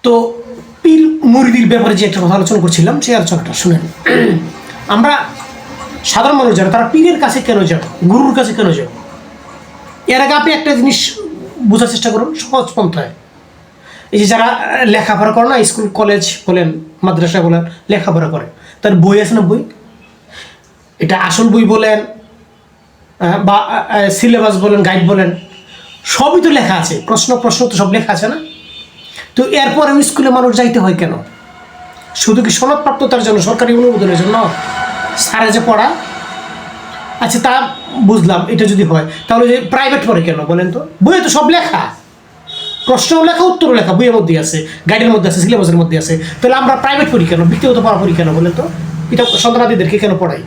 তো পীর মুরিদির ব্যাপারে যে একটা কথা আলোচনা করছিলাম, সেই আলোচনাটা শুনেন। আমরা সাধারণ মানুষ যারা, তারা পীরের কাছে কেন যাবে, গুরুর কাছে কেন যাবে? এর আগে আপনি একটা জিনিস বোঝার চেষ্টা করুন সহজ পন্থায়। এই যে যারা লেখাপড়া করে না, স্কুল কলেজ বলেন, মাদ্রাসা বলেন, লেখাপড়া করে, তার বই আছে না? বই, এটা আসল বই বলেন বা সিলেবাস বলেন, গাইড বলেন, সবই তো লেখা আছে, প্রশ্ন তো সব লেখা আছে না? তো এরপরে স্কুলে মানুষ যাইতে হয় কেন? শুধু কি সনদপ্রাপ্ততার জন্য, সরকারি অনুমোদনের জন্য? স্যারে যে পড়া, আচ্ছা তা বুঝলাম, এটা যদি হয় তাহলে যে প্রাইভেট পড়ে কেন বলেন তো? বইয়ে তো সব লেখা, প্রশ্নও লেখা, উত্তরও লেখা, বইয়ের মধ্যে আছে, গাইডের মধ্যে আছে, সিলেবাসের মধ্যে আছে। তাহলে আমরা প্রাইভেট পড়ি কেন, ব্যক্তিগত পড়া পড়ি কেন বলেন তো? এটা সন্তানাদিদেরকে কেন পড়াই,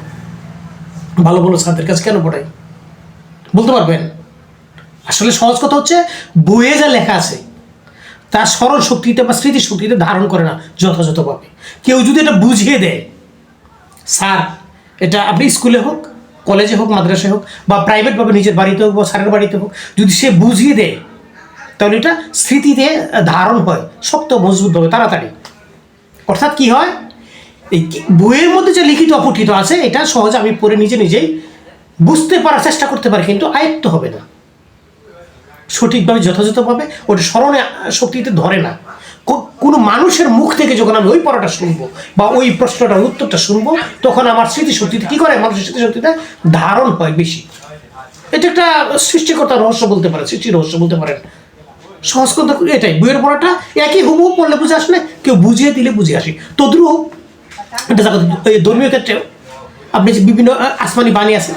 ভালো ভালো ছাত্রের কাছে কেন পড়াই, বলতে পারবেন? আসলে সহজ কথা হচ্ছে, বইয়ে যা লেখা আছে তার স্মরণ শক্তিতে বা স্মৃতি শক্তিতে ধারণ করে না যথাযথভাবে। কেউ যদি এটা বুঝিয়ে দেয়, স্যার এটা আপনি স্কুলে হোক, কলেজে হোক, মাদ্রাসায় হোক, বা প্রাইভেটভাবে নিজের বাড়িতে হোক বা স্যারের বাড়িতে হোক, যদি সে বুঝিয়ে দেয় তাহলে এটা স্মৃতিতে ধারণ হয় শক্ত মজবুতভাবে, তাড়াতাড়ি। অর্থাৎ কি হয়, এই বইয়ের মধ্যে যে লিখিত অপঠিত আছে এটা সহজে আমি পড়ে নিজেই বুঝতে পারার চেষ্টা করতে পারি, কিন্তু আয়ত্ত হবে না সঠিকভাবে, যথাযথভাবে ওটা স্মরণে শক্তিতে ধরে না। কোনো মানুষের মুখ থেকে যখন আমি ওই পড়াটা শুনবো বা ওই প্রশ্নটার উত্তরটা শুনবো, তখন আমার স্মৃতিশক্তিতে কী করে, মানুষের স্মৃতিশক্তিতে ধারণ হয় বেশি। এটা একটা সৃষ্টিকর্তার রহস্য বলতে পারেন, সৃষ্টির রহস্য বলতে পারেন। সহজ কথা এটাই, বইয়ের পড়াটা একই হুবহু পড়লে বুঝে আসলে, কেউ বুঝিয়ে দিলে বুঝে আসি। তদ্রুপ এটা ধর্মীয় ক্ষেত্রেও আপনি যে বিভিন্ন আসমানি বাণী আছে,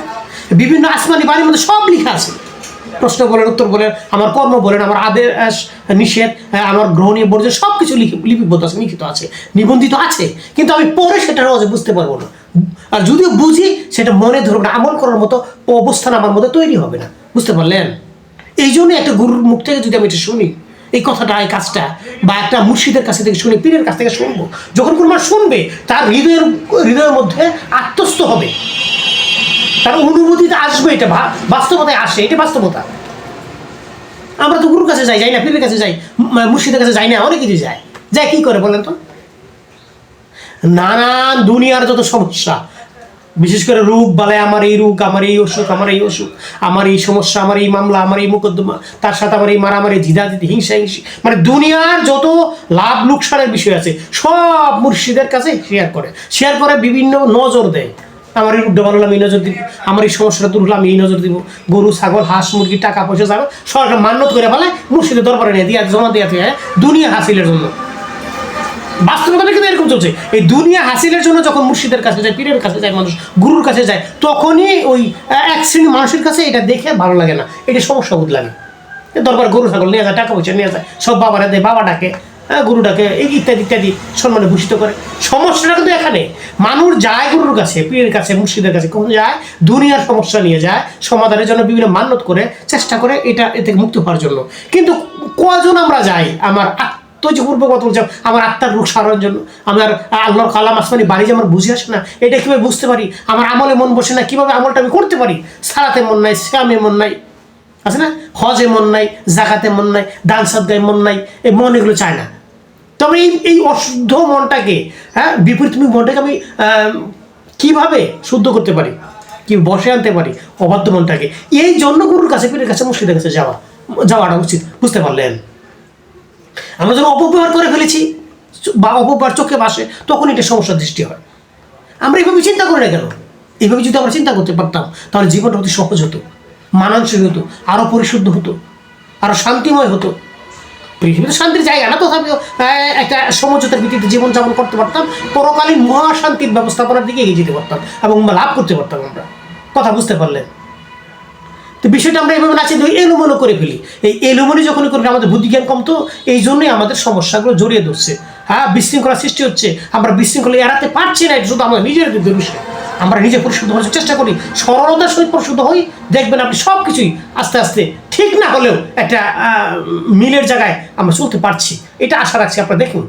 বিভিন্ন আসমানি বাণীর মধ্যে সব লেখা আছে, প্রশ্ন বলেন, উত্তর বলেন, আমার কর্ম বলেন, আমার আদেশ নিষেধ, আমার গ্রহণীয় বর্জন, সব কিছু লিপিবদ্ধ আছে, লিখিত আছে, নিবন্ধিত আছে, কিন্তু আমি পড়ে সেটা রোজে বুঝতে পারবো না। আর যদিও বুঝি, সেটা মনে ধরবো না, আমল করার মতো অবস্থান আমার মধ্যে তৈরি হবে না। বুঝতে পারলেন? এই জন্য একটা গুরুর মুখ থেকে যদি আমি এটা শুনি, এই কথাটা, এই কাজটা, বা একটা মুর্শিদের কাছ থেকে শুনি, পীরের কাছ থেকে শুনবো, যখন কোনো মানুষ শুনবে তার হৃদয়ের মধ্যে আত্মস্থ হবে, তার অনুভূতিতে আসবে, এটা বাস্তবতায় আসে, এটা বাস্তবতা। আমরা তো গুরুর কাছে যাই না, পীরের কাছে যাই, মুর্শিদের কাছে যাই না, অনেক কিছু যায় কি করে বলেন তো? নানান দুনিয়ার যত সমস্যা, বিশেষ করে রোগ বালায়, আমার এই রোগ, আমার এই অসুখ, আমার এই অসুখ, আমার এই সমস্যা, আমার এই মামলা, আমার এই মোকদ্দমা, তার সাথে আমার এই মারামারি, ধিদাধিদি, হিংসা, মানে দুনিয়ার যত লাভ লোকসানের বিষয় আছে সব মুর্শিদের কাছে শেয়ার করে বিভিন্ন নজর দেয়। আমার এই রোগটা ভালো হলো আমি এই নজর দিব, আমার এই সমস্যাটা দূর হলো আমি এই নজর দিব। গরু, ছাগল, হাঁস, মুরগি, টাকা পয়সা, ছাগল সরকার মান্যত করে ফেলায়, মুর্শিদের দরবারে নিয়ে দিয়ে জমা দিয়ে দুনিয়া হাসিলের জন্য। বাস্তবতা কিন্তু এরকম চলছে। এই দুনিয়া হাসিলের জন্য যখন মুর্শিদের কাছে যায়, পীরের কাছে যায় মানুষ, গুরুর কাছে যায়, তখনই ওই এক শ্রেণী মানুষের কাছে এটা দেখে ভালো লাগে না, এটা সমস্যা বোধ লাগে। দরবার গরু ছাগল নিয়ে যায়, টাকা পয়সা নিয়ে যায়, সব বাবারা দেয়, বাবা ডাকে, গুরু ডাকে, এই ইত্যাদি ইত্যাদি সম্মানে ভূষিত করে। সমস্যাটা কিন্তু এখানে, মানুষ যায় গুরুর কাছে, পীরের কাছে, মুর্শিদের কাছে, কখন যায়? দুনিয়ার সমস্যা নিয়ে যায়, সমাধানের জন্য বিভিন্ন মান্যত করে, চেষ্টা করে এ থেকে মুক্ত হওয়ার জন্য। কিন্তু কজন আমরা যাই আমার যে পূর্বগত বলছে, আমার আত্মার রোগ সারানোর জন্য, আমার আল্লাহর কালাম আসমানি বাড়ি যে আমার বুঝে আসে না, এটা কীভাবে বুঝতে পারি? আমার আমলে মন বসে না, কীভাবে আমলটা আমি করতে পারি? সালাতে মন নাই, শ্যামে মন নাই, আছে না, হজে মন নাই, জাকাতে মন নাই, দান সাদগায় মন নাই, এই মন এগুলো চায় না। তবে এই অশুদ্ধ মনটাকে, বিপরীত মনটাকে আমি কীভাবে শুদ্ধ করতে পারি, কি বসে আনতে পারি অবাধ্য মনটাকে? এই জন্য গুরুর কাছে, পীরের কাছে, মুর্শিদের কাছে যাওয়াটা উচিত। বুঝতে পারলেন? আমরা যখন অপব্যবহার করে ফেলেছি বা অপব্যবহার চোখে বাসে, তখন এটা সমস্যার সৃষ্টি হয়। আমরা এইভাবে চিন্তা করি না কেন? এইভাবে যদি আমরা চিন্তা করতে পারতাম, তাহলে জীবনটা অতি সহজ হতো, মানানসই হতো, আরও পরিশুদ্ধ হতো, আরও শান্তিময় হতো। পৃথিবীতে শান্তির জায়গা না, তথাপিও একটা সমঝোতার ভিত্তিতে জীবনযাপন করতে পারতাম, পরকালীন মহাশান্তির ব্যবস্থাপনার দিকে এগিয়ে যেতে পারতাম এবং লাভ করতে পারতাম আমরা। কথা বুঝতে পারলেন? তো বিষয়টা আমরা এভাবে নাচি এলোমেলো করে ফেলি। এই এলোমেলো যখনই করি, আমাদের বুদ্ধিজ্ঞান কম, তো এই জন্যই আমাদের সমস্যাগুলো জড়িয়ে ধরছে। বিশৃঙ্খলা সৃষ্টি হচ্ছে, আমরা বিশৃঙ্খলা এড়াতে পারছি না, এটা শুধু আমাদের নিজের বিষয়। আমরা নিজে পরিশুদ্ধ হওয়ার চেষ্টা করি, সরলতার সহিত পরিশুদ্ধ হই, দেখবেন আপনি সব কিছুই আস্তে আস্তে, ঠিক না হলেও একটা মিলের জায়গায় আমরা চলতে পারছি। এটা আশা রাখছি, আপনারা দেখুন।